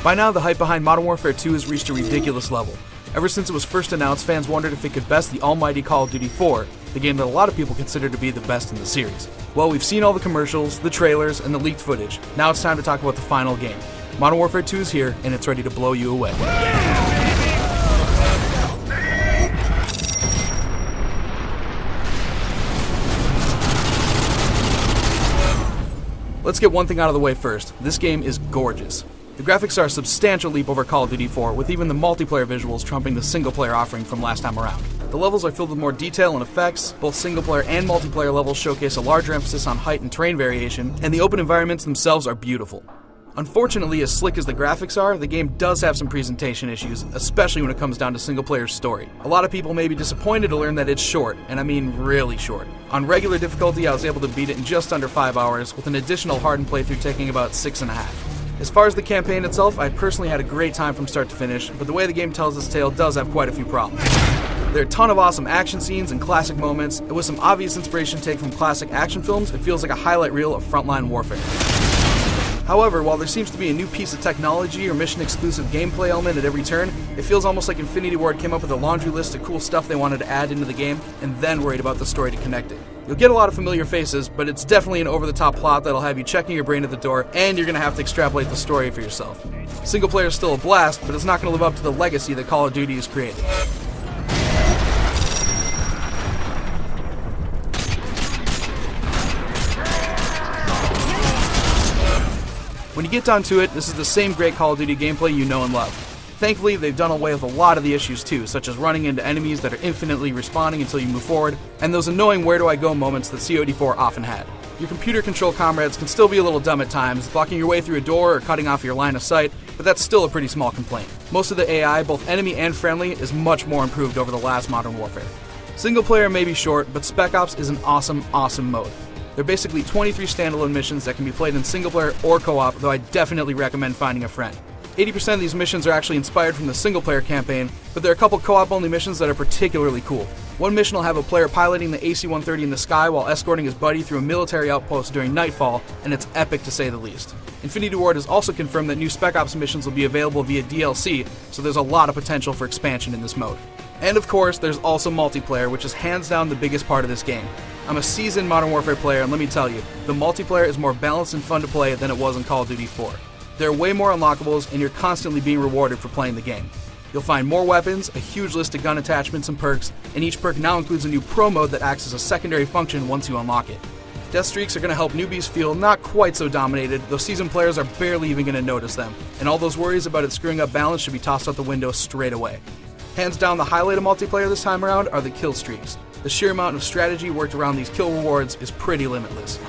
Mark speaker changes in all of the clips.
Speaker 1: By now, the hype behind Modern Warfare 2 has reached a ridiculous level. Ever since it was first announced, fans wondered if it could best the almighty Call of Duty 4, the game that a lot of people consider to be the best in the series. Well, we've seen all the commercials, the trailers, and the leaked footage. Now it's time to talk about the final game. Modern Warfare 2 is here, and it's ready to blow you away. Let's get one thing out of the way first. This game is gorgeous. The graphics are a substantial leap over Call of Duty 4, with even the multiplayer visuals trumping the single-player offering from last time around. The levels are filled with more detail and effects, both single-player and multiplayer levels showcase a larger emphasis on height and terrain variation, and the open environments themselves are beautiful. Unfortunately, as slick as the graphics are, the game does have some presentation issues, especially when it comes down to single-player story. A lot of people may be disappointed to learn that it's short, and I mean really short. On regular difficulty, I was able to beat it in just under 5 hours, with an additional hardened playthrough taking about 6.5. As far as the campaign itself, I personally had a great time from start to finish, but the way the game tells its tale does have quite a few problems. There are a ton of awesome action scenes and classic moments, and with some obvious inspiration taken from classic action films, it feels like a highlight reel of frontline warfare. However, while there seems to be a new piece of technology or mission-exclusive gameplay element at every turn, it feels almost like Infinity Ward came up with a laundry list of cool stuff they wanted to add into the game, and then worried about the story to connect it. You'll get a lot of familiar faces, but it's definitely an over-the-top plot that'll have you checking your brain at the door, and you're going to have to extrapolate the story for yourself. Single player is still a blast, but it's not going to live up to the legacy that Call of Duty has created. When you get down to it, this is the same great Call of Duty gameplay you know and love. Thankfully, they've done away with a lot of the issues too, such as running into enemies that are infinitely respawning until you move forward, and those annoying where do I go moments that COD4 often had. Your computer-controlled comrades can still be a little dumb at times, blocking your way through a door or cutting off your line of sight, but that's still a pretty small complaint. Most of the AI, both enemy and friendly, is much more improved over the last Modern Warfare. Single player may be short, but Spec Ops is an awesome mode. There are basically 23 standalone missions that can be played in single player or co-op, though I definitely recommend finding a friend. 80% of these missions are actually inspired from the single player campaign, but there are a couple co-op only missions that are particularly cool. One mission will have a player piloting the AC-130 in the sky while escorting his buddy through a military outpost during nightfall, and it's epic to say the least. Infinity Ward has also confirmed that new Spec Ops missions will be available via DLC, so there's a lot of potential for expansion in this mode. And of course, there's also multiplayer, which is hands down the biggest part of this game. I'm a seasoned Modern Warfare player, and let me tell you, the multiplayer is more balanced and fun to play than it was in Call of Duty 4. There are way more unlockables, and you're constantly being rewarded for playing the game. You'll find more weapons, a huge list of gun attachments and perks, and each perk now includes a new pro mode that acts as a secondary function once you unlock it. Death streaks are going to help newbies feel not quite so dominated, though seasoned players are barely even going to notice them, and all those worries about it screwing up balance should be tossed out the window straight away. Hands down, the highlight of multiplayer this time around are the kill streaks. The sheer amount of strategy worked around these kill rewards is pretty limitless.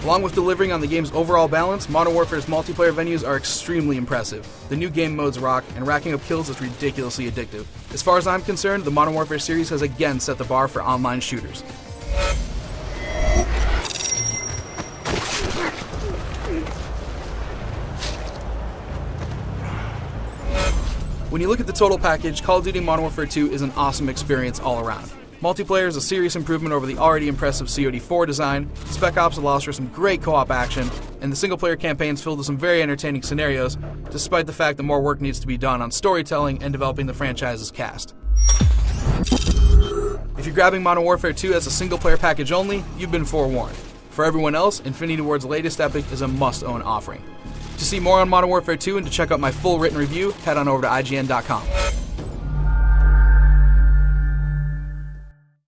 Speaker 1: Along with delivering on the game's overall balance, Modern Warfare's multiplayer venues are extremely impressive. The new game modes rock, and racking up kills is ridiculously addictive. As far as I'm concerned, the Modern Warfare series has again set the bar for online shooters. When you look at the total package, Call of Duty Modern Warfare 2 is an awesome experience all around. Multiplayer is a serious improvement over the already impressive COD4 design, Spec Ops allows for some great co-op action, and the single-player campaign is filled with some very entertaining scenarios, despite the fact that more work needs to be done on storytelling and developing the franchise's cast. If you're grabbing Modern Warfare 2 as a single-player package only, you've been forewarned. For everyone else, Infinity Ward's latest epic is a must-own offering. To see more on Modern Warfare 2 and to check out my full written review, head on over to IGN.com.